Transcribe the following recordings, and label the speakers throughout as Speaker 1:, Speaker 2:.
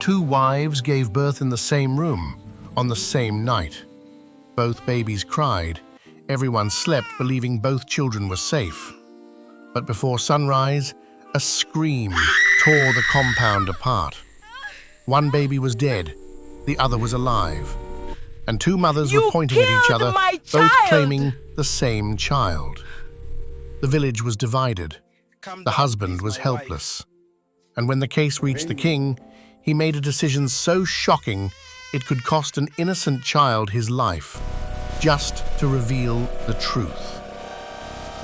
Speaker 1: Two wives gave birth in the same room, on the same night. Both babies cried. Everyone slept, believing both children were safe. But before sunrise, a scream tore the compound apart. One baby was dead, the other was alive. And two mothers were pointing at each other, both claiming the same child. The village was divided. The husband was helpless. And when the case reached the king, he made a decision so shocking it could cost an innocent child his life, just to reveal the truth.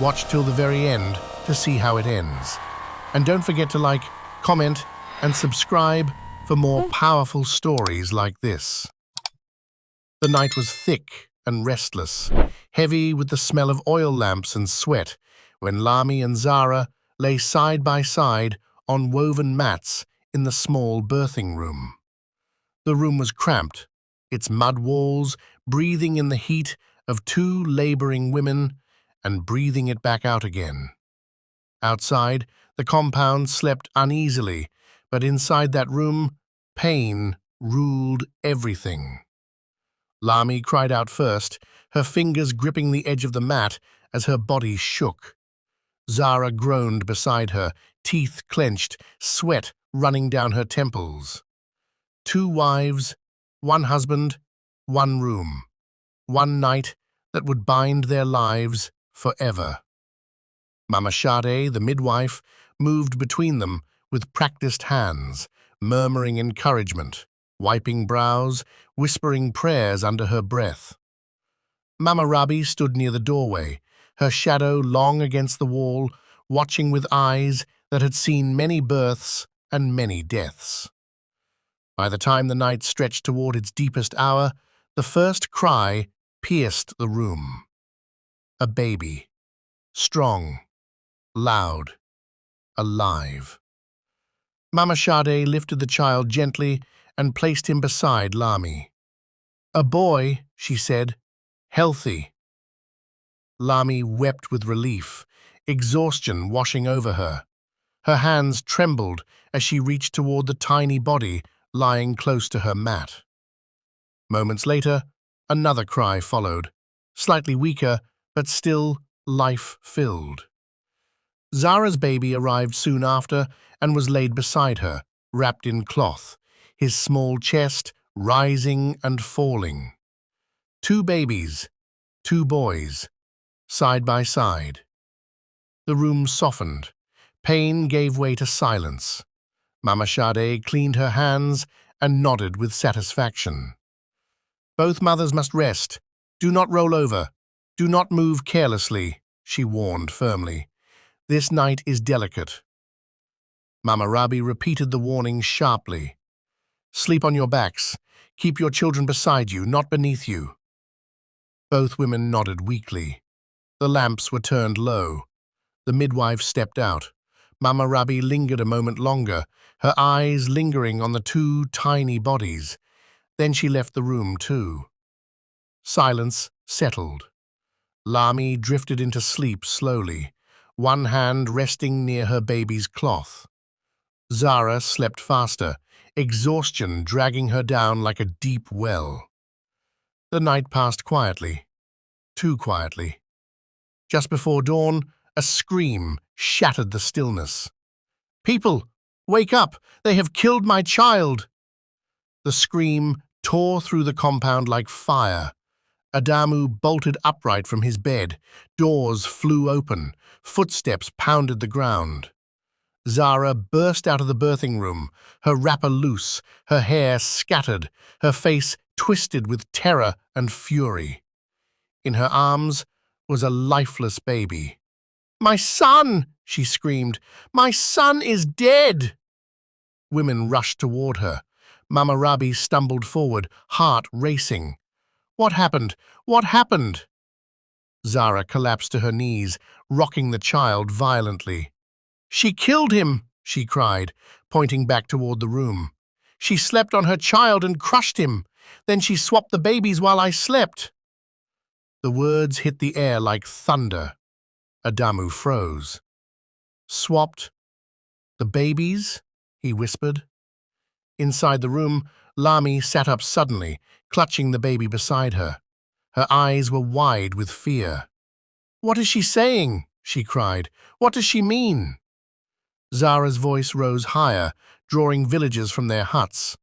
Speaker 1: Watch till the very end to see how it ends. And don't forget to like, comment, and subscribe for more powerful stories like this. The night was thick and restless, heavy with the smell of oil lamps and sweat, when Lami and Zara lay side by side on woven mats in the small birthing room. The room was cramped, its mud walls breathing in the heat of two laboring women and breathing it back out again. Outside, the compound slept uneasily, but inside that room, pain ruled everything. Lami cried out first, her fingers gripping the edge of the mat as her body shook. Zara groaned beside her, teeth clenched, sweat running down her temples. Two wives, one husband, one room, one night that would bind their lives forever. Mama Sade, the midwife, moved between them with practiced hands, murmuring encouragement, wiping brows, whispering prayers under her breath. Mama Rabi stood near the doorway, her shadow long against the wall, watching with eyes that had seen many births and many deaths. By the time the night stretched toward its deepest hour, the first cry pierced the room. A baby, strong, loud, alive. Mama Sade lifted the child gently and placed him beside Lami. "A boy," she said, "healthy." Lami wept with relief, exhaustion washing over her. Her hands trembled as she reached toward the tiny body lying close to her mat. Moments later, another cry followed, slightly weaker, but still life-filled. Zara's baby arrived soon after and was laid beside her, wrapped in cloth, his small chest rising and falling. Two babies, two boys, side by side. The room softened. Pain gave way to silence. Mama Sade cleaned her hands and nodded with satisfaction. "Both mothers must rest. Do not roll over. Do not move carelessly," she warned firmly. "This night is delicate." Mama Rabi repeated the warning sharply. "Sleep on your backs. Keep your children beside you, not beneath you." Both women nodded weakly. The lamps were turned low. The midwife stepped out. Mama Rabi lingered a moment longer, her eyes lingering on the two tiny bodies. Then she left the room too. Silence settled. Lami drifted into sleep slowly, one hand resting near her baby's cloth. Zara slept faster, exhaustion dragging her down like a deep well. The night passed quietly, too quietly. Just before dawn, a scream shattered the stillness. "People, wake up! They have killed my child!" The scream tore through the compound like fire. Adamu bolted upright from his bed. Doors flew open. Footsteps pounded the ground. Zara burst out of the birthing room, her wrapper loose, her hair scattered, her face twisted with terror and fury. In her arms was a lifeless baby. "My son!" she screamed. "My son is dead!" Women rushed toward her. Mama Rabi stumbled forward, heart racing. "What happened? What happened?" Zara collapsed to her knees, rocking the child violently. "She killed him!" she cried, pointing back toward the room. "She slept on her child and crushed him. Then she swapped the babies while I slept." The words hit the air like thunder. Adamu froze. "Swapped the babies?" he whispered. Inside the room, Lami sat up suddenly, clutching the baby beside her. Her eyes were wide with fear. "What is she saying?" she cried. "What does she mean?" Zara's voice rose higher, drawing villagers from their huts.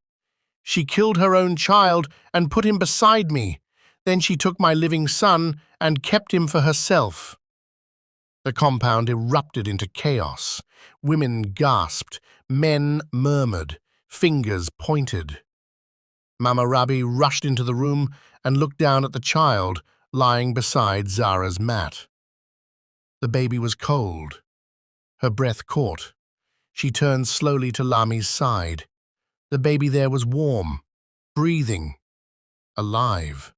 Speaker 1: "She killed her own child and put him beside me. Then she took my living son and kept him for herself." The compound erupted into chaos. Women gasped, men murmured, fingers pointed. Mama Rabi rushed into the room and looked down at the child lying beside Zara's mat. The baby was cold. Her breath caught. She turned slowly to Lami's side. The baby there was warm, breathing, alive.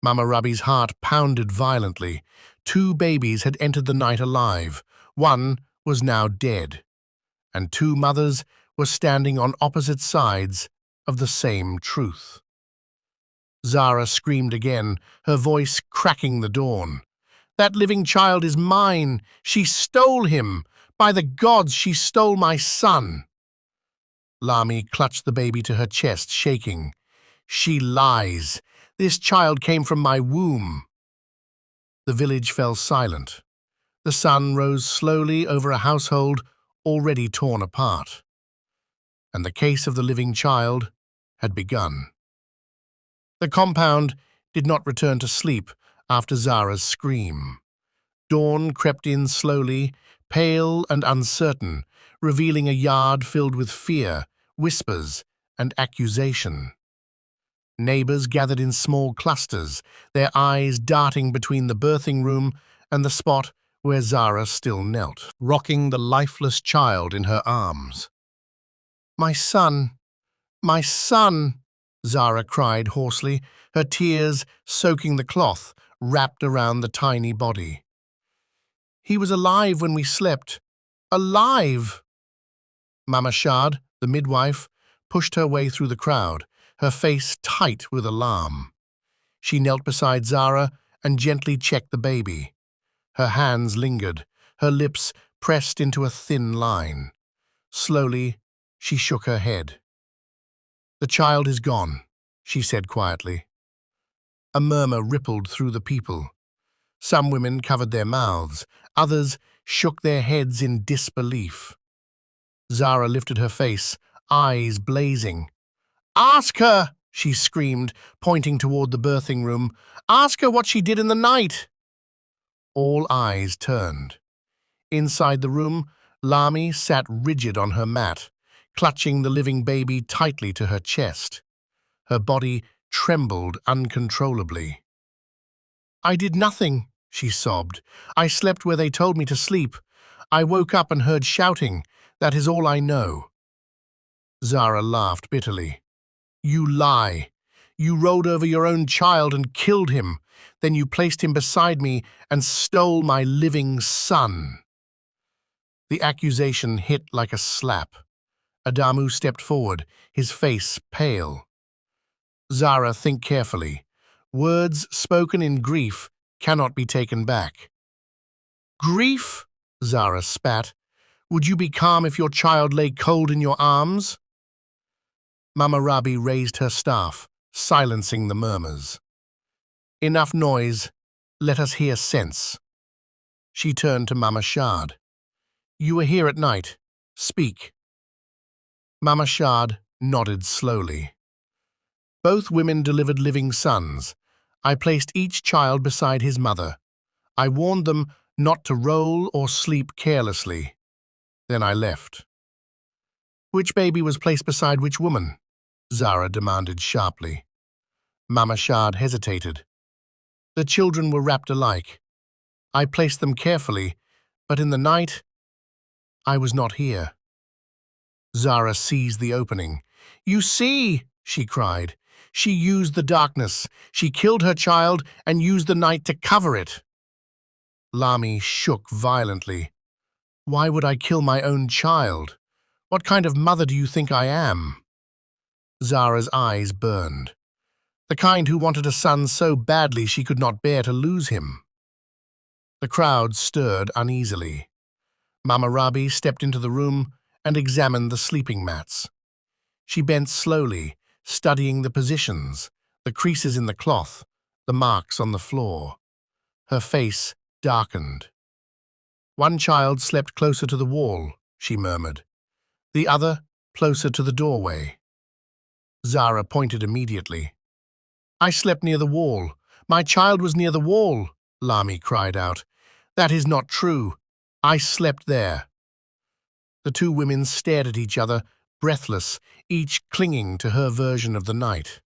Speaker 1: Mama Rabi's heart pounded violently. 2 babies had entered the night alive. One was now dead, and 2 mothers were standing on opposite sides of the same truth. Zara screamed again, her voice cracking the dawn. "That living child is mine! She stole him! By the gods, she stole my son!" Lami clutched the baby to her chest, shaking. "She lies! This child came from my womb!" The village fell silent. The sun rose slowly over a household already torn apart. And the case of the living child had begun. The compound did not return to sleep after Zara's scream. Dawn crept in slowly, pale and uncertain, revealing a yard filled with fear, whispers, and accusation. Neighbors gathered in small clusters, their eyes darting between the birthing room and the spot where Zara still knelt, rocking the lifeless child in her arms. "My son! My son!" Zara cried hoarsely, her tears soaking the cloth wrapped around the tiny body. "He was alive when we slept. Alive!" Mama Shad, the midwife, pushed her way through the crowd, her face tight with alarm. She knelt beside Zara and gently checked the baby. Her hands lingered, her lips pressed into a thin line. Slowly, she shook her head. "The child is gone," she said quietly. A murmur rippled through the people. Some women covered their mouths, others shook their heads in disbelief. Zara lifted her face, eyes blazing. "Ask her!" she screamed, pointing toward the birthing room. "Ask her what she did in the night!" All eyes turned. Inside the room, Lami sat rigid on her mat, clutching the living baby tightly to her chest. Her body trembled uncontrollably. "I did nothing," she sobbed. "I slept where they told me to sleep. I woke up and heard shouting. That is all I know." Zara laughed bitterly. "You lie. You rolled over your own child and killed him. Then you placed him beside me and stole my living son." The accusation hit like a slap. Adamu stepped forward, his face pale. "Zara, think carefully. Words spoken in grief cannot be taken back." "Grief?" Zara spat. "Would you be calm if your child lay cold in your arms?" Mama Rabi raised her staff, silencing the murmurs. "Enough noise. Let us hear sense." She turned to Mama Shad. "You were here at night. Speak." Mama Shad nodded slowly. "Both women delivered living sons. I placed each child beside his mother. I warned them not to roll or sleep carelessly. Then I left." "Which baby was placed beside which woman?" Zara demanded sharply. Mama Shad hesitated. "The children were wrapped alike. I placed them carefully, but in the night, I was not here." Zara seized the opening. "You see," she cried. "She used the darkness. She killed her child and used the night to cover it." Lami shook violently. "Why would I kill my own child? What kind of mother do you think I am?" Zara's eyes burned. "The kind who wanted a son so badly she could not bear to lose him." The crowd stirred uneasily. Mama Rabi stepped into the room and examined the sleeping mats. She bent slowly, studying the positions, the creases in the cloth, the marks on the floor. Her face darkened. One child slept closer to the wall, she murmured. The other closer to the doorway. Zara pointed immediately. I slept near the wall. My child was near the wall, Lami cried out. That is not true. I slept there. The two women stared at each other, breathless, each clinging to her version of the night.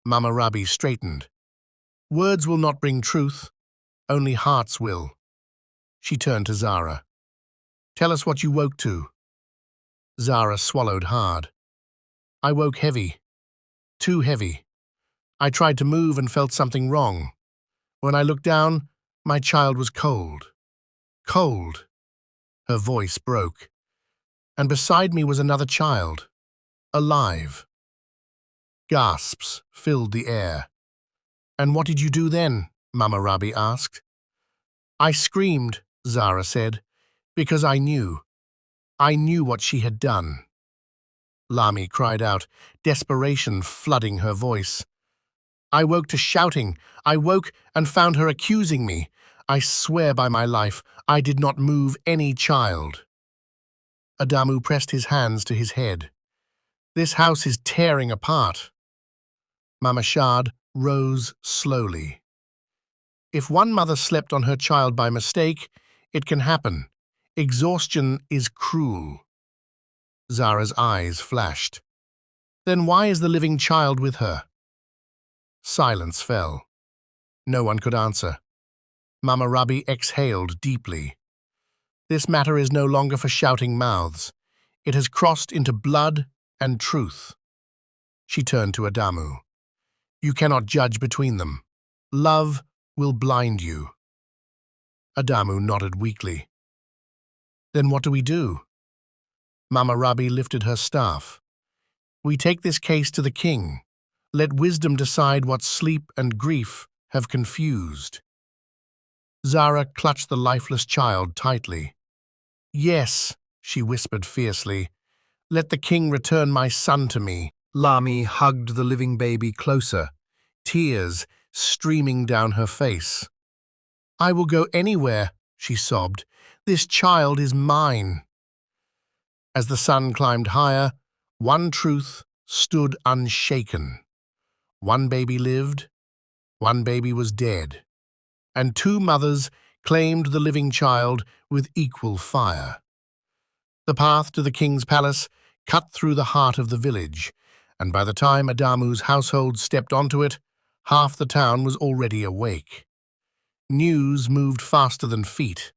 Speaker 1: Mama Rabi straightened. Words will not bring truth, only hearts will. She turned to Zara. Tell us what you woke to. Zara swallowed hard. I woke heavy. Too heavy. I tried to move and felt something wrong. When I looked down, my child was cold. Cold. Her voice broke. And beside me was another child. Alive. Gasps filled the air. And what did you do then? Mama Rabi asked. I screamed, Zara said, because I knew. I knew what she had done. Lami cried out, desperation flooding her voice. I woke to shouting. I woke and found her accusing me. I swear by my life, I did not move any child. Adamu pressed his hands to his head. This house is tearing apart. Mama Shad rose slowly. If one mother slept on her child by mistake, it can happen. Exhaustion is cruel. Zara's eyes flashed. Then why is the living child with her? Silence fell. No one could answer. Mama Rabi exhaled deeply. This matter is no longer for shouting mouths. It has crossed into blood and truth. She turned to Adamu. You cannot judge between them. Love will blind you. Adamu nodded weakly. Then what do we do? Mama Rabi lifted her staff. We take this case to the king. Let wisdom decide what sleep and grief have confused. Zara clutched the lifeless child tightly. Yes, she whispered fiercely. Let the king return my son to me. Lami hugged the living baby closer, tears streaming down her face. I will go anywhere, she sobbed. This child is mine. As the sun climbed higher, one truth stood unshaken. One baby lived, one baby was dead, and two mothers claimed the living child with equal fire. The path to the king's palace cut through the heart of the village, and by the time Adamu's household stepped onto it, half the town was already awake. News moved faster than feet.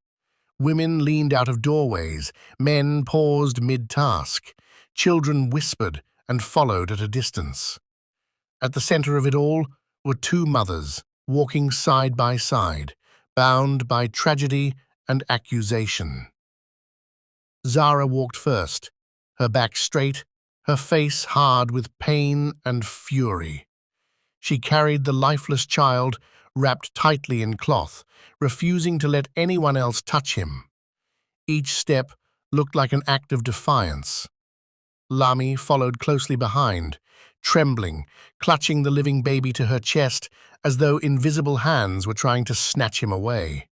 Speaker 1: Women leaned out of doorways, men paused mid-task, children whispered and followed at a distance. At the center of it all were two mothers, walking side by side, bound by tragedy and accusation. Zara walked first, her back straight, her face hard with pain and fury. She carried the lifeless child wrapped tightly in cloth, refusing to let anyone else touch him. Each step looked like an act of defiance. Lami followed closely behind, trembling, clutching the living baby to her chest as though invisible hands were trying to snatch him away.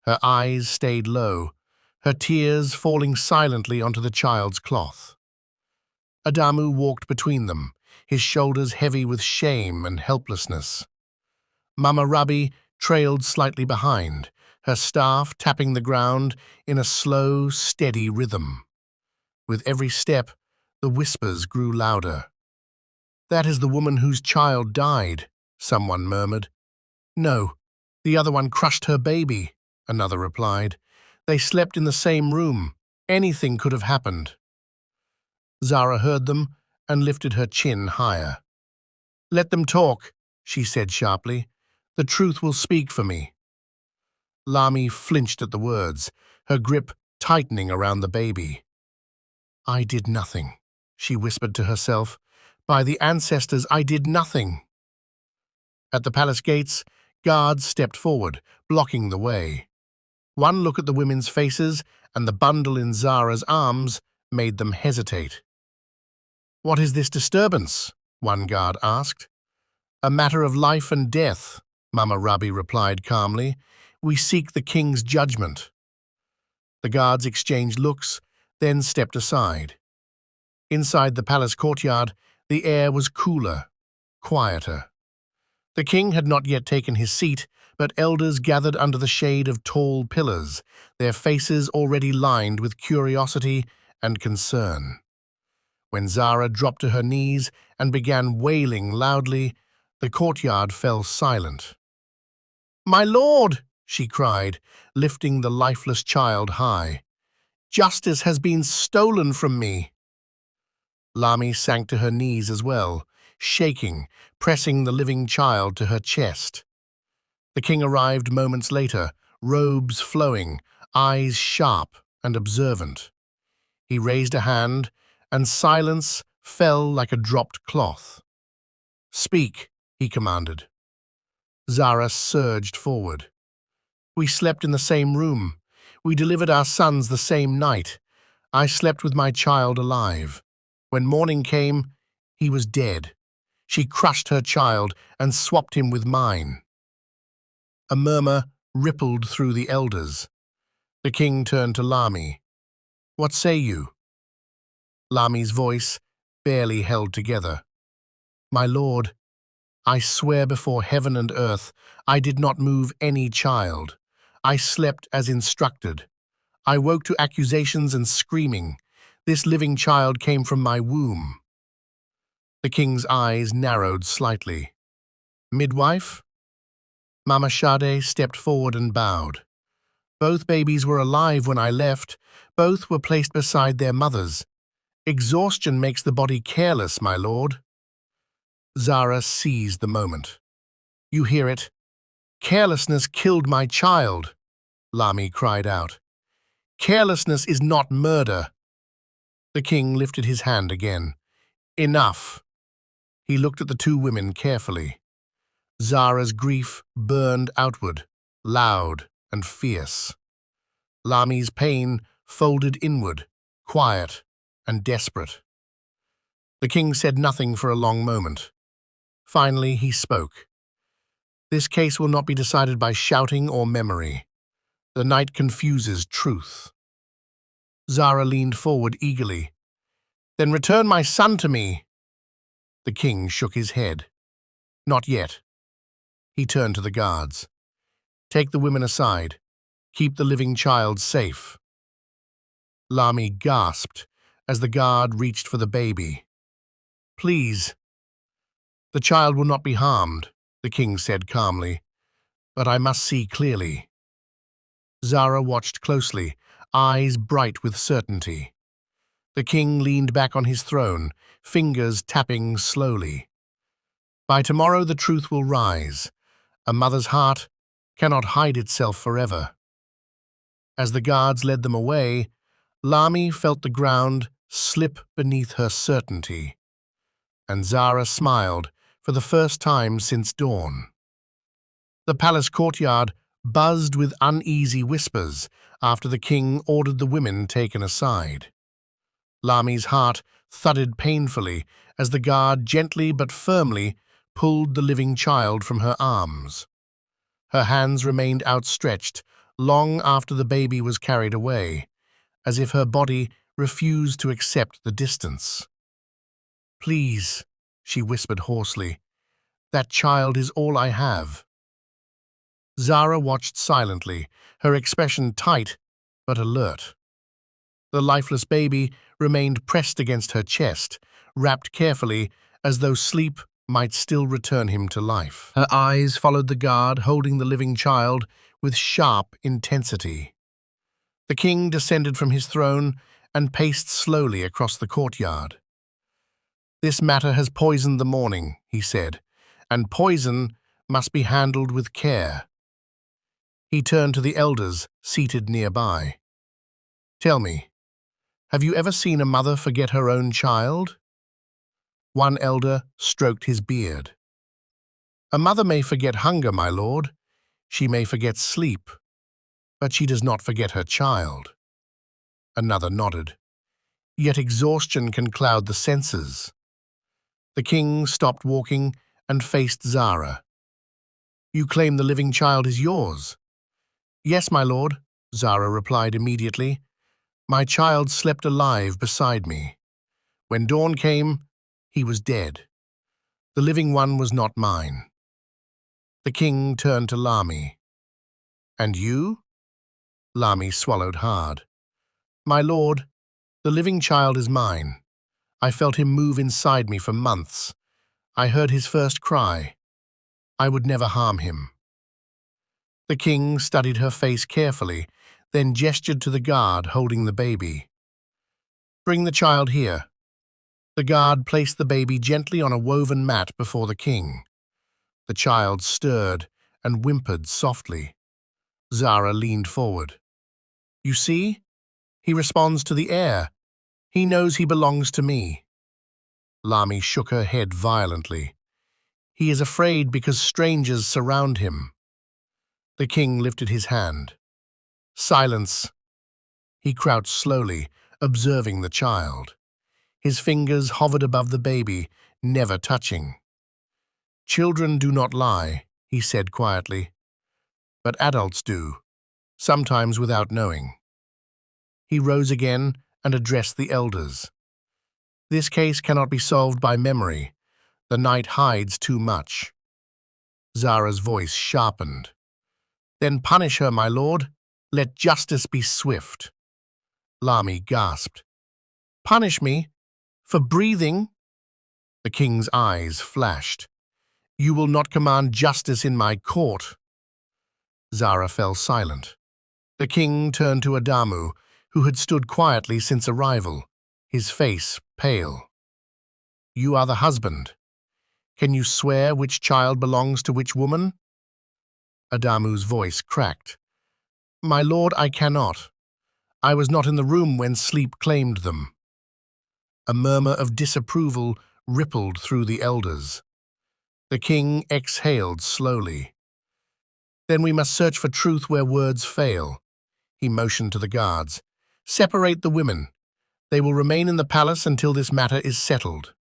Speaker 1: Her eyes stayed low, her tears falling silently onto the child's cloth. Adamu walked between them, his shoulders heavy with shame and helplessness. Mama Rabi trailed slightly behind, her staff tapping the ground in a slow, steady rhythm. With every step, the whispers grew louder. That is the woman whose child died, someone murmured. No, the other one crushed her baby, another replied. They slept in the same room. Anything could have happened. Zara heard them and lifted her chin higher. Let them talk, she said sharply. The truth will speak for me. Lami flinched at the words, her grip tightening around the baby. I did nothing, she whispered to herself. By the ancestors, I did nothing. At the palace gates, guards stepped forward, blocking the way. One look at the women's faces and the bundle in Zara's arms made them hesitate. "What is this disturbance?" one guard asked. "A matter of life and death," Mama Rabi replied calmly. "We seek the king's judgment." The guards exchanged looks, then stepped aside. Inside the palace courtyard, the air was cooler, quieter. The king had not yet taken his seat, but elders gathered under the shade of tall pillars, their faces already lined with curiosity and concern. When Zara dropped to her knees and began wailing loudly, the courtyard fell silent. "My lord!" she cried, lifting the lifeless child high. "Justice has been stolen from me." Lami sank to her knees as well, shaking, pressing the living child to her chest. The king arrived moments later, robes flowing, eyes sharp and observant. He raised a hand, and silence fell like a dropped cloth. "Speak," he commanded. Zara surged forward. "We slept in the same room. We delivered our sons the same night. I slept with my child alive. When morning came, he was dead. She crushed her child and swapped him with mine." A murmur rippled through the elders. The king turned to Lami. "What say you?" Lami's voice barely held together. "My lord, I swear before heaven and earth, I did not move any child. I slept as instructed. I woke to accusations and screaming. This living child came from my womb." The king's eyes narrowed slightly. "Midwife?" Mama Shade stepped forward and bowed. "Both babies were alive when I left. Both were placed beside their mothers. Exhaustion makes the body careless, my lord." Zara seized the moment. "You hear it? Carelessness killed my child," Lami cried out. "Carelessness is not murder." The king lifted his hand again. "Enough." He looked at the two women carefully. Zara's grief burned outward, loud and fierce. Lami's pain folded inward, quiet and desperate. The king said nothing for a long moment. Finally, he spoke. "This case will not be decided by shouting or memory. The night confuses truth." Zara leaned forward eagerly. "Then return my son to me." The king shook his head. "Not yet." He turned to the guards. "Take the women aside. Keep the living child safe." Lami gasped as the guard reached for the baby. "Please." "The child will not be harmed," the king said calmly, "but I must see clearly." Zara watched closely, eyes bright with certainty. The king leaned back on his throne, fingers tapping slowly. "By tomorrow the truth will rise. A mother's heart cannot hide itself forever." As the guards led them away, Lami felt the ground slip beneath her certainty, and Zara smiled for the first time since dawn. The palace courtyard buzzed with uneasy whispers after the king ordered the women taken aside. Lami's heart thudded painfully as the guard gently but firmly pulled the living child from her arms. Her hands remained outstretched long after the baby was carried away, as if her body refused to accept the distance. "Please," she whispered hoarsely, "that child is all I have." Zara watched silently, her expression tight but alert. The lifeless baby remained pressed against her chest, wrapped carefully as though sleep might still return him to life. Her eyes followed the guard holding the living child with sharp intensity. The king descended from his throne and paced slowly across the courtyard. "This matter has poisoned the morning," he said, "and poison must be handled with care." He turned to the elders seated nearby. "Tell me, have you ever seen a mother forget her own child?" One elder stroked his beard. "A mother may forget hunger, my lord. She may forget sleep, but she does not forget her child." Another nodded. "Yet exhaustion can cloud the senses." The king stopped walking and faced Zara. "You claim the living child is yours?" "Yes, my lord," Zara replied immediately. "My child slept alive beside me. When dawn came, he was dead. The living one was not mine." The king turned to Lami. "And you?" Lami swallowed hard. "My lord, the living child is mine. I felt him move inside me for months. I heard his first cry. I would never harm him." The king studied her face carefully, then gestured to the guard holding the baby. "Bring the child here." The guard placed the baby gently on a woven mat before the king. The child stirred and whimpered softly. Zara leaned forward. "You see? He responds to the air. He knows he belongs to me." Lami shook her head violently. "He is afraid because strangers surround him." The king lifted his hand. "Silence." He crouched slowly, observing the child. His fingers hovered above the baby, never touching. "Children do not lie," he said quietly. "But adults do, sometimes without knowing." He rose again and addressed the elders. "This case cannot be solved by memory. The night hides too much." Zara's voice sharpened. "Then punish her, my lord. Let justice be swift." Lami gasped. "Punish me? For breathing?" The king's eyes flashed. "You will not command justice in my court." Zara fell silent. The king turned to Adamu, who had stood quietly since arrival, his face pale. "You are the husband. Can you swear which child belongs to which woman?" Adamu's voice cracked. "My lord, I cannot. I was not in the room when sleep claimed them." A murmur of disapproval rippled through the elders. The king exhaled slowly. "Then we must search for truth where words fail." He motioned to the guards. "Separate the women. They will remain in the palace until this matter is settled."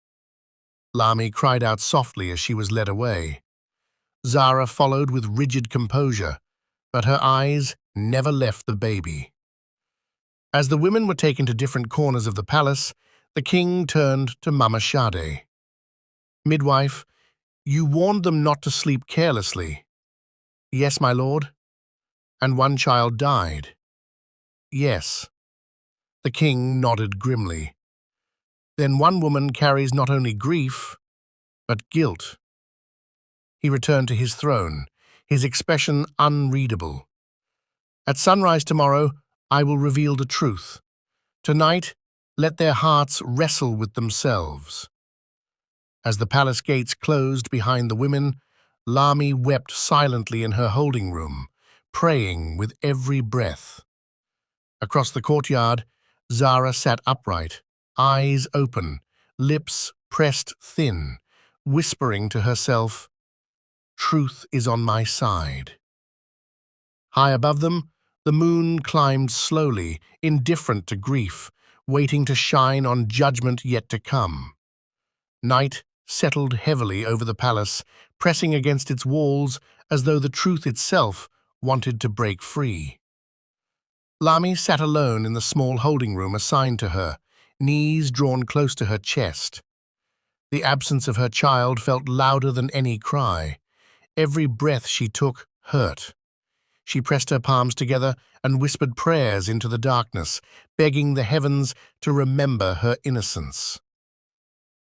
Speaker 1: Lami cried out softly as she was led away. Zara followed with rigid composure, but her eyes never left the baby. As the women were taken to different corners of the palace, the king turned to Mama Shade. "Midwife, you warned them not to sleep carelessly." "Yes, my lord." "And one child died." "Yes." The king nodded grimly. "Then one woman carries not only grief, but guilt." He returned to his throne, his expression unreadable. "At sunrise tomorrow, I will reveal the truth. Tonight, let their hearts wrestle with themselves." As the palace gates closed behind the women, Lami wept silently in her holding room, praying with every breath. Across the courtyard, Zara sat upright, eyes open, lips pressed thin, whispering to herself, "Truth is on my side." High above them, the moon climbed slowly, indifferent to grief, waiting to shine on judgment yet to come. Night settled heavily over the palace, pressing against its walls as though the truth itself wanted to break free. Lami sat alone in the small holding room assigned to her, knees drawn close to her chest. The absence of her child felt louder than any cry. Every breath she took hurt. She pressed her palms together and whispered prayers into the darkness, begging the heavens to remember her innocence.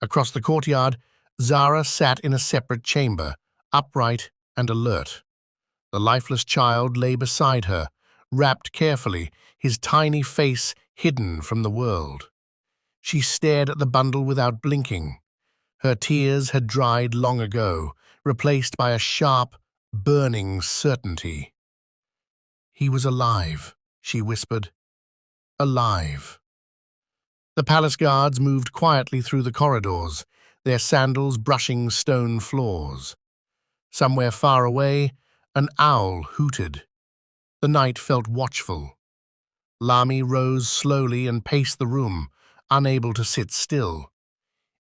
Speaker 1: Across the courtyard, Zara sat in a separate chamber, upright and alert. The lifeless child lay beside her, wrapped carefully, his tiny face hidden from the world. She stared at the bundle without blinking. Her tears had dried long ago, replaced by a sharp, burning certainty. "He was alive," she whispered. "Alive." The palace guards moved quietly through the corridors, their sandals brushing stone floors. Somewhere far away, an owl hooted. The night felt watchful. Lami rose slowly and paced the room, unable to sit still.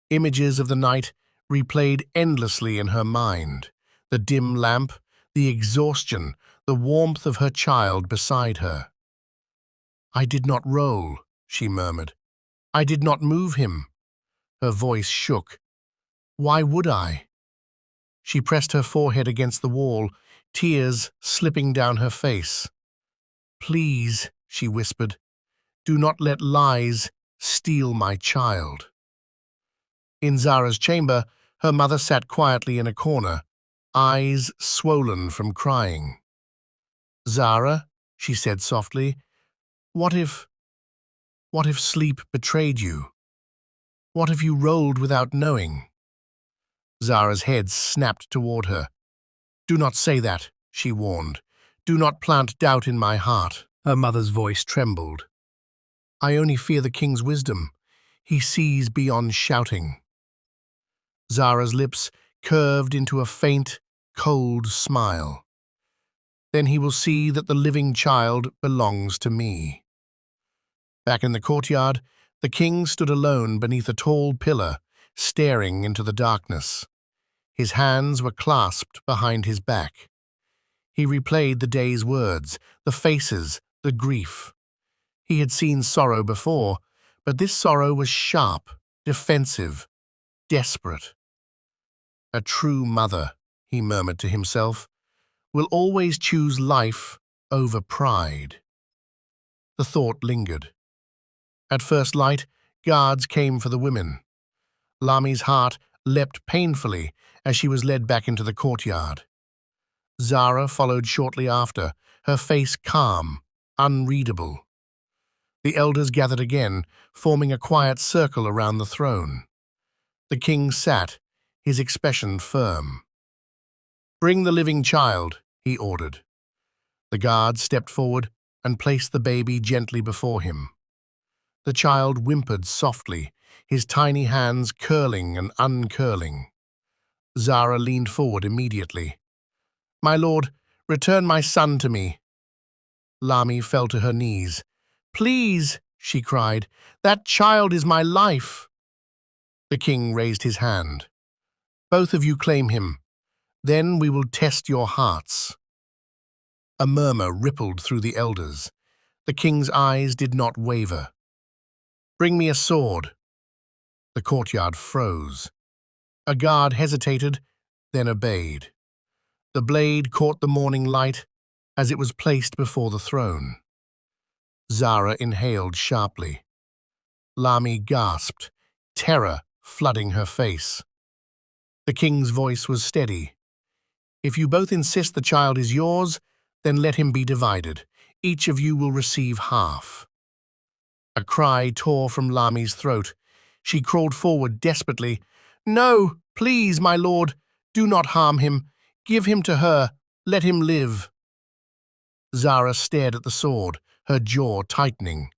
Speaker 1: Images of the night replayed endlessly in her mind. The dim lamp, the exhaustion, the warmth of her child beside her. "I did not roll," she murmured. "I did not move him." Her voice shook. "Why would I?" She pressed her forehead against the wall, tears slipping down her face. "Please," she whispered, "do not let lies steal my child." In Zara's chamber, her mother sat quietly in a corner, eyes swollen from crying. "Zara," she said softly, what if sleep betrayed you? What if you rolled without knowing?" Zara's head snapped toward her. "Do not say that," she warned. "Do not plant doubt in my heart." Her mother's voice trembled. "I only fear the king's wisdom. He sees beyond shouting." Zara's lips curved into a faint, cold smile. "Then he will see that the living child belongs to me." Back in the courtyard, the king stood alone beneath a tall pillar, staring into the darkness. His hands were clasped behind his back. He replayed the day's words, the faces, the grief. He had seen sorrow before, but this sorrow was sharp, defensive, desperate. "A true mother," he murmured to himself, "will always choose life over pride." The thought lingered. At first light, guards came for the women. Lami's heart leapt painfully as she was led back into the courtyard. Zara followed shortly after, her face calm, unreadable. The elders gathered again, forming a quiet circle around the throne. The king sat, his expression firm. "Bring the living child," he ordered. The guard stepped forward and placed the baby gently before him. The child whimpered softly, his tiny hands curling and uncurling. Zara leaned forward immediately. "My lord, return my son to me." Lami fell to her knees. "Please," she cried, "that child is my life." The king raised his hand. "Both of you claim him. Then we will test your hearts." A murmur rippled through the elders. The king's eyes did not waver. "Bring me a sword." The courtyard froze. A guard hesitated, then obeyed. The blade caught the morning light as it was placed before the throne. Zara inhaled sharply. Lami gasped, terror flooding her face. The king's voice was steady. "If you both insist the child is yours, then let him be divided. Each of you will receive half." A cry tore from Lami's throat. She crawled forward desperately. "No, please, my lord, do not harm him. Give him to her. Let him live." Zara stared at the sword, her jaw tightening.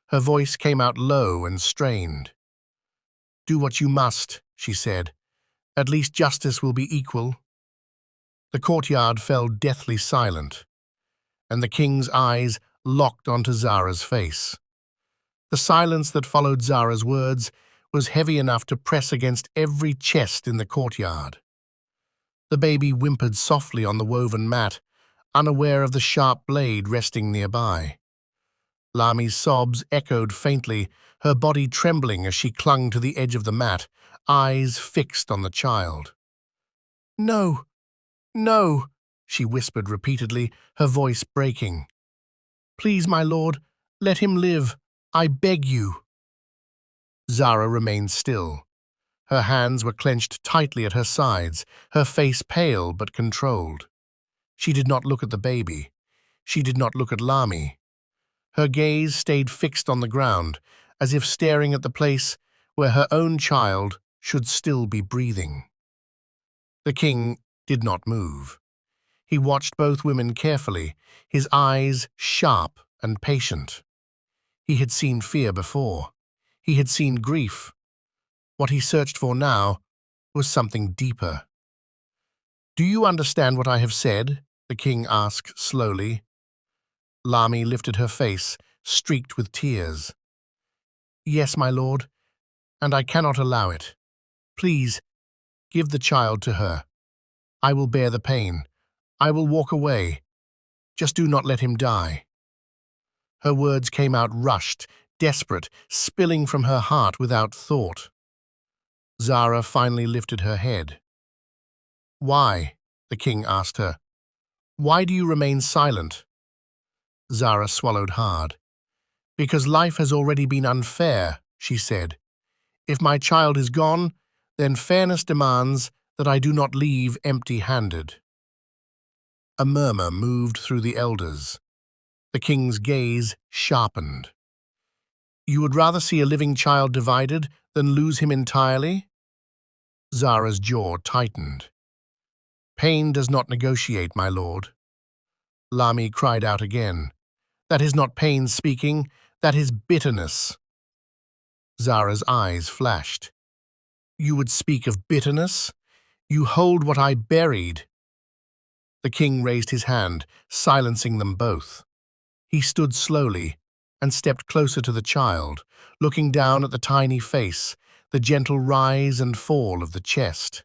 Speaker 1: Her voice came out low and strained. "Do what you must," she said. "At least justice will be equal." The courtyard fell deathly silent, and the king's eyes locked onto Zara's face. The silence that followed Zara's words was heavy enough to press against every chest in the courtyard. The baby whimpered softly on the woven mat, unaware of the sharp blade resting nearby. Lami's sobs echoed faintly, her body trembling as she clung to the edge of the mat, eyes fixed on the child. "No, no," she whispered repeatedly, her voice breaking. "Please, my lord, let him live. I beg you." Zara remained still. Her hands were clenched tightly at her sides, her face pale but controlled. She did not look at the baby. She did not look at Lami. Her gaze stayed fixed on the ground, as if staring at the place where her own child should still be breathing. The king did not move. He watched both women carefully, his eyes sharp and patient. He had seen fear before. He had seen grief. What he searched for now was something deeper. "Do you understand what I have said?" the king asked slowly. Lami lifted her face, streaked with tears. "Yes, my lord, and I cannot allow it. Please, Give the child to her. I will bear the pain. I will walk away. Just do not let him die." Her words came out rushed, desperate, spilling from her heart without thought. Zara finally lifted her head. "Why?" the king asked her. "Why do you remain silent?" Zara swallowed hard. "Because life has already been unfair," she said. "If my child is gone, then fairness demands that I do not leave empty-handed." A murmur moved through the elders. The king's gaze sharpened. "You would rather see a living child divided than lose him entirely?" Zara's jaw tightened. "Pain does not negotiate, my lord." Lami cried out again. "That is not pain speaking, that is bitterness." Zara's eyes flashed. "You would speak of bitterness? You hold what I buried." The king raised his hand, silencing them both. He stood slowly and stepped closer to the child, looking down at the tiny face, the gentle rise and fall of the chest.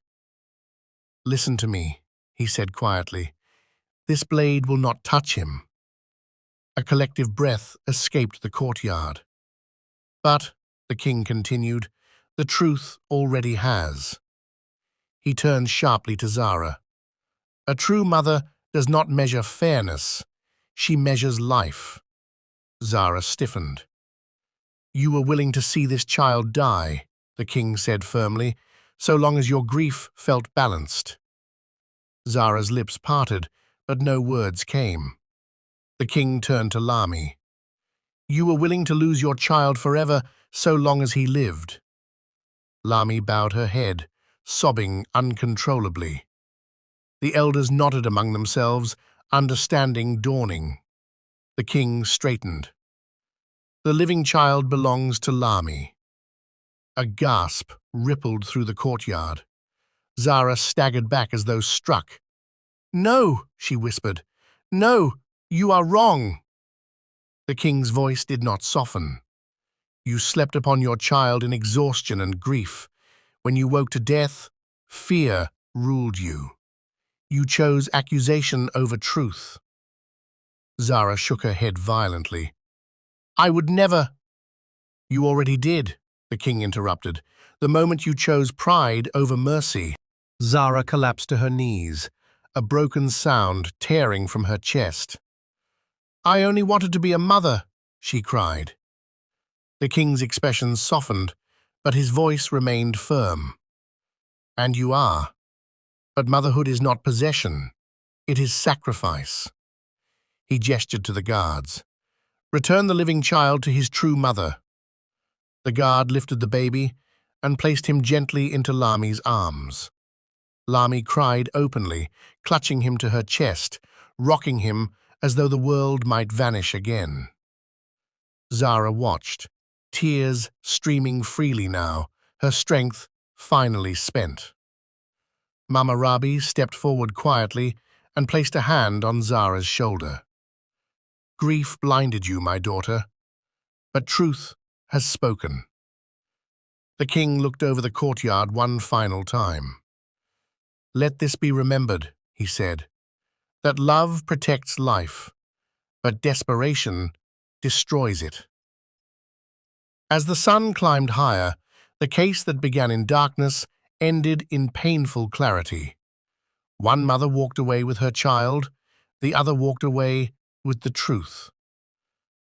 Speaker 1: "Listen to me," he said quietly. "This blade will not touch him." A collective breath escaped the courtyard. "But," the king continued, "the truth already has." He turned sharply to Zara. "A true mother does not measure fairness. She measures life." Zara stiffened. "You were willing to see this child die," the king said firmly, "so long as your grief felt balanced." Zara's lips parted, but no words came. The king turned to Lami. "You were willing to lose your child forever so long as he lived." Lami bowed her head, sobbing uncontrollably. The elders nodded among themselves, understanding dawning. The king straightened. "The living child belongs to Lami." A gasp rippled through the courtyard. Zara staggered back as though struck. "No," she whispered. "No, you are wrong." The king's voice did not soften. "You slept upon your child in exhaustion and grief. When you woke to death, fear ruled you. You chose accusation over truth." Zara shook her head violently. "I would never—" "You already did," the king interrupted, "the moment you chose pride over mercy." Zara collapsed to her knees, a broken sound tearing from her chest. "I only wanted to be a mother," she cried. The king's expression softened, but his voice remained firm. "And you are. But motherhood is not possession. It is sacrifice." He gestured to the guards. "Return the living child to his true mother." The guard lifted the baby and placed him gently into Lami's arms. Lami cried openly, clutching him to her chest, rocking him as though the world might vanish again. Zara watched, tears streaming freely now, her strength finally spent. Mama Rabi stepped forward quietly and placed a hand on Zara's shoulder. "Grief blinded you, my daughter, but truth has spoken." The king looked over the courtyard one final time. "Let this be remembered," he said, "that love protects life, but desperation destroys it." As the sun climbed higher, the case that began in darkness ended in painful clarity. One mother walked away with her child, the other walked away with the truth.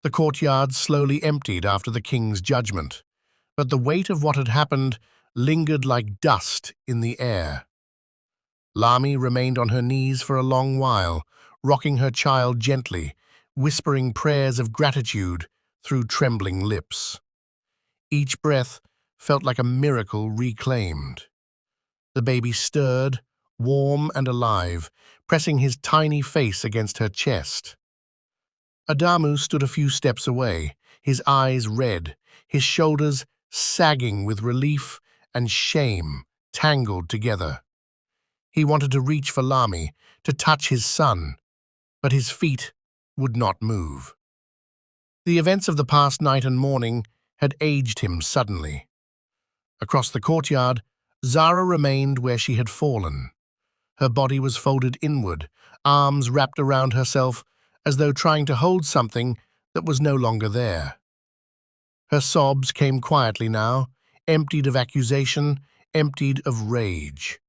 Speaker 1: The courtyard slowly emptied after the king's judgment, but the weight of what had happened lingered like dust in the air. Lami remained on her knees for a long while, rocking her child gently, whispering prayers of gratitude through trembling lips. Each breath felt like a miracle reclaimed. The baby stirred, warm and alive, pressing his tiny face against her chest. Adamu stood a few steps away, his eyes red, his shoulders sagging with relief and shame tangled together. He wanted to reach for Lami, to touch his son, but his feet would not move. The events of the past night and morning had aged him suddenly. Across the courtyard, Zara remained where she had fallen. Her body was folded inward, arms wrapped around herself as though trying to hold something that was no longer there. Her sobs came quietly now, emptied of accusation, emptied of rage.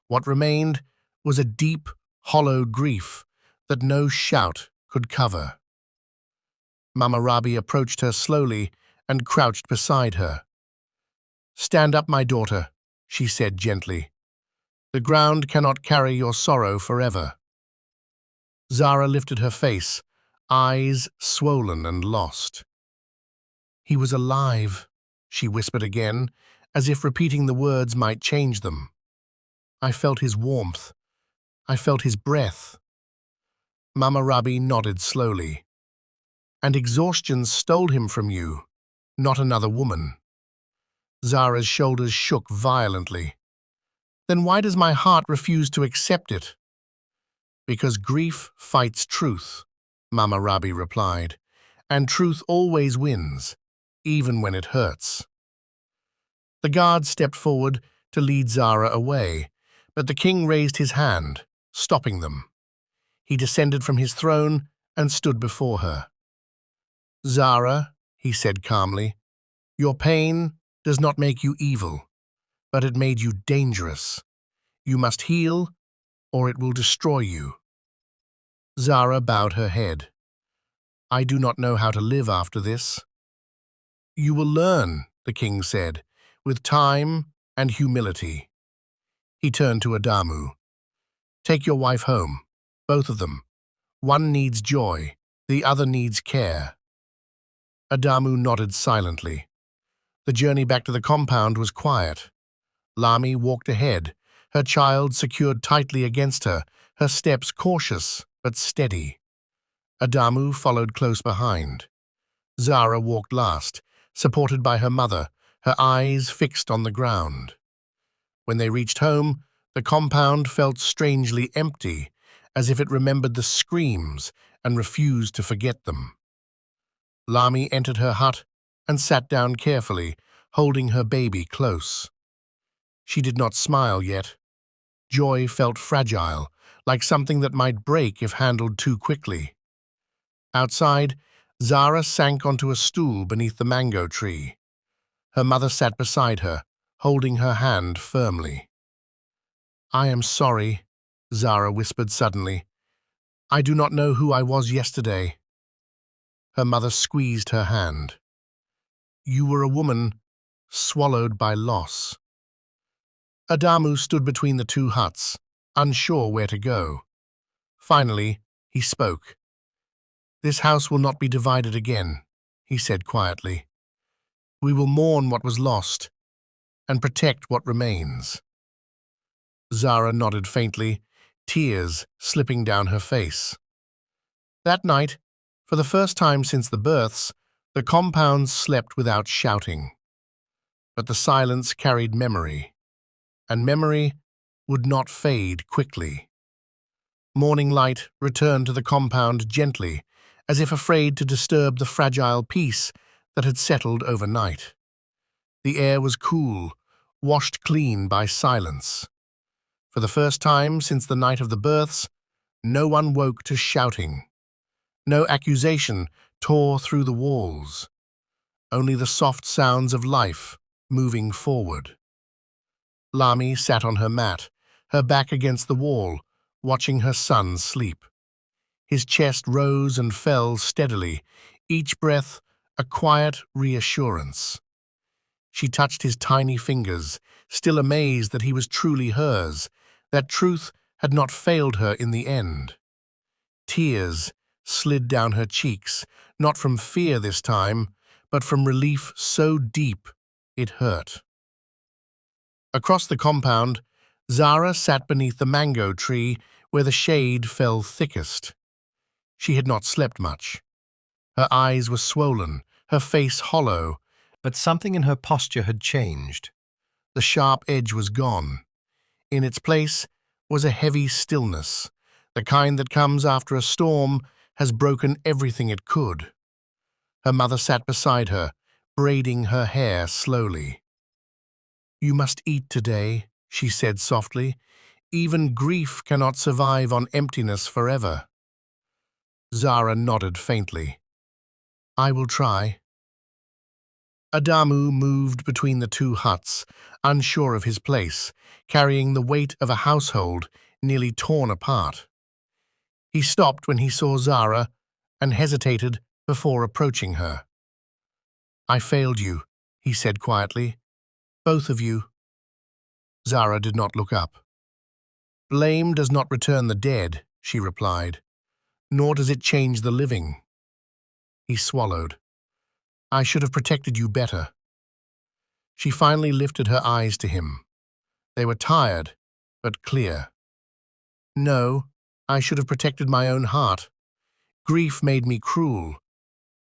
Speaker 1: What remained was a deep, hollow grief that no shout could cover. Mama Rabi approached her slowly and crouched beside her. "Stand up, my daughter," she said gently. "The ground cannot carry your sorrow forever." Zara lifted her face, eyes swollen and lost. "He was alive," she whispered again, as if repeating the words might change them. "I felt his warmth. I felt his breath." Mama Rabi nodded slowly. "And exhaustion stole him from you, not another woman." Zara's shoulders shook violently. "Then why does my heart refuse to accept it?" "Because grief fights truth," Mama Rabi replied, "and truth always wins, even when it hurts." The guard stepped forward to lead Zara away, but the king raised his hand, stopping them. He descended from his throne and stood before her. "Zara," he said calmly, "your pain does not make you evil, but it made you dangerous. You must heal, or it will destroy you." Zara bowed her head. "I do not know how to live after this." "You will learn," the king said, "with time and humility." He turned to Adamu. "Take your wife home, both of them. One needs joy, the other needs care." Adamu nodded silently. The journey back to the compound was quiet. Lami walked ahead, her child secured tightly against her, her steps cautious but steady. Adamu followed close behind. Zara walked last, supported by her mother, her eyes fixed on the ground. When they reached home, the compound felt strangely empty, as if it remembered the screams and refused to forget them. Lami entered her hut and sat down carefully, holding her baby close. She did not smile yet. Joy felt fragile, like something that might break if handled too quickly. Outside, Zara sank onto a stool beneath the mango tree. Her mother sat beside her, holding her hand firmly. "I am sorry," Zara whispered suddenly. "I do not know who I was yesterday." Her mother squeezed her hand. "You were a woman swallowed by loss." Adamu stood between the two huts, unsure where to go. Finally, he spoke. "This house will not be divided again," he said quietly. "We will mourn what was lost and protect what remains." Zara nodded faintly, tears slipping down her face. That night, for the first time since the births, the compound slept without shouting. But the silence carried memory, and memory would not fade quickly. Morning light returned to the compound gently, as if afraid to disturb the fragile peace that had settled overnight. The air was cool, washed clean by silence. For the first time since the night of the births, no one woke to shouting. No accusation tore through the walls. Only the soft sounds of life moving forward. Lami sat on her mat, her back against the wall, watching her son sleep. His chest rose and fell steadily, each breath a quiet reassurance. She touched his tiny fingers, still amazed that he was truly hers, that truth had not failed her in the end. Tears slid down her cheeks, not from fear this time, but from relief so deep it hurt. Across the compound, Zara sat beneath the mango tree where the shade fell thickest. She had not slept much. Her eyes were swollen, her face hollow, but something in her posture had changed. The sharp edge was gone. In its place was a heavy stillness, the kind that comes after a storm has broken everything it could. Her mother sat beside her, braiding her hair slowly. "You must eat today," she said softly. "Even grief cannot survive on emptiness forever." Zara nodded faintly. "I will try." Adamu moved between the two huts, unsure of his place, carrying the weight of a household nearly torn apart. He stopped when he saw Zara and hesitated before approaching her. "I failed you," he said quietly. "Both of you." Zara did not look up. "Blame does not return the dead," she replied, "nor does it change the living." He swallowed. "I should have protected you better." She finally lifted her eyes to him. They were tired, but clear. "No, I should have protected my own heart. Grief made me cruel.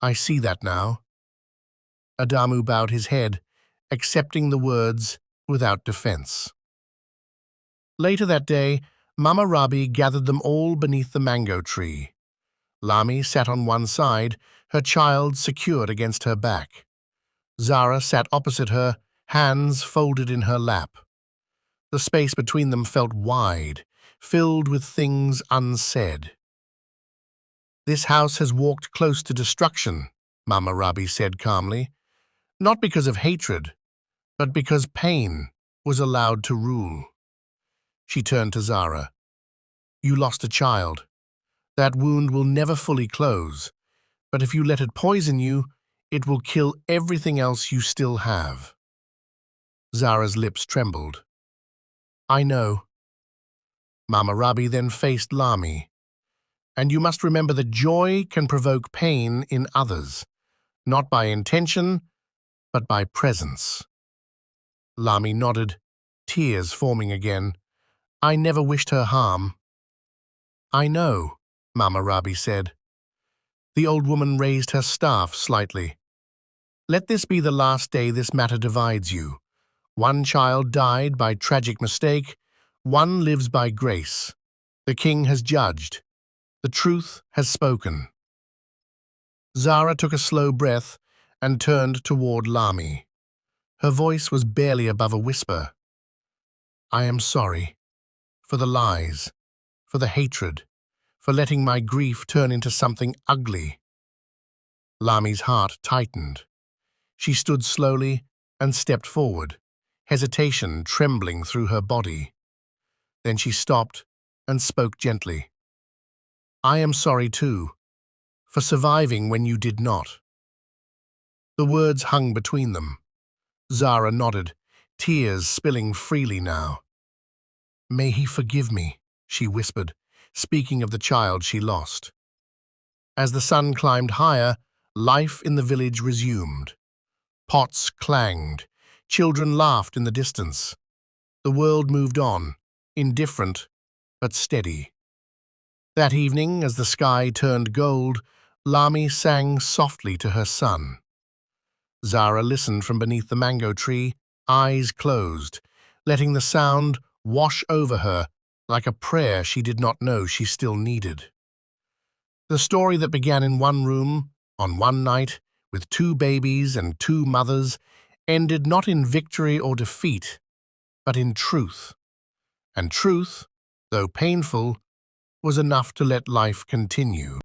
Speaker 1: I see that now." Adamu bowed his head, accepting the words without defense. Later that day, Mama Rabi gathered them all beneath the mango tree. Lami sat on one side, her child secured against her back. Zara sat opposite her, hands folded in her lap. The space between them felt wide, filled with things unsaid. "This house has walked close to destruction," Mama Rabi said calmly, "not because of hatred, but because pain was allowed to rule." She turned to Zara. "You lost a child. That wound will never fully close, but if you let it poison you, it will kill everything else you still have." Zara's lips trembled. "I know." Mama Rabi then faced Lami. "And you must remember that joy can provoke pain in others, not by intention, but by presence." Lami nodded, tears forming again. "I never wished her harm." "I know," Mama Rabi said. The old woman raised her staff slightly. "Let this be the last day this matter divides you. One child died by tragic mistake, one lives by grace. The king has judged. The truth has spoken." Zara took a slow breath and turned toward Lami. Her voice was barely above a whisper. "I am sorry. For the lies. For the hatred. For letting my grief turn into something ugly." Lami's heart tightened. She stood slowly and stepped forward, hesitation trembling through her body. Then she stopped and spoke gently. "I am sorry too, for surviving when you did not." The words hung between them. Zara nodded, tears spilling freely now. "May he forgive me," she whispered, speaking of the child she lost. As the sun climbed higher, life in the village resumed. Pots clanged, children laughed in the distance. The world moved on, indifferent but steady. That evening, as the sky turned gold, Lami sang softly to her son. Zara listened from beneath the mango tree, eyes closed, letting the sound wash over her like a prayer she did not know she still needed. The story that began in one room, on one night, with two babies and two mothers, ended not in victory or defeat, but in truth. And truth, though painful, was enough to let life continue.